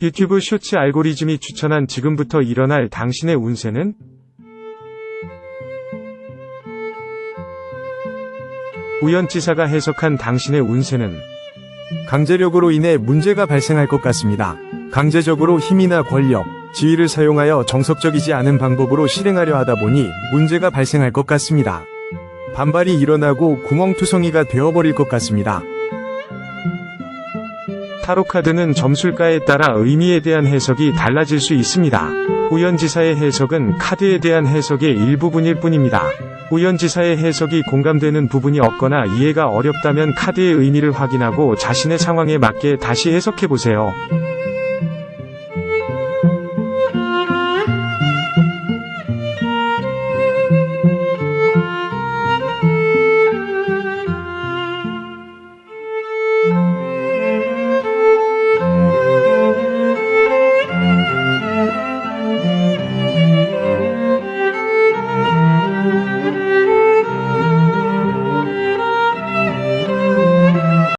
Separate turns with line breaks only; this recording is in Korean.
유튜브 쇼츠 알고리즘이 추천한 지금부터 일어날 당신의 운세는? 우연지사가 해석한 당신의 운세는
강제력으로 인해 문제가 발생할 것 같습니다. 강제적으로 힘이나 권력, 지위를 사용하여 정석적이지 않은 방법으로 실행하려 하다 보니 문제가 발생할 것 같습니다. 반발이 일어나고 구멍투성이가 되어버릴 것 같습니다.
타로카드는 점술가에 따라 의미에 대한 해석이 달라질 수 있습니다. 우연지사의 해석은 카드에 대한 해석의 일부분일 뿐입니다. 우연지사의 해석이 공감되는 부분이 없거나 이해가 어렵다면 카드의 의미를 확인하고 자신의 상황에 맞게 다시 해석해보세요.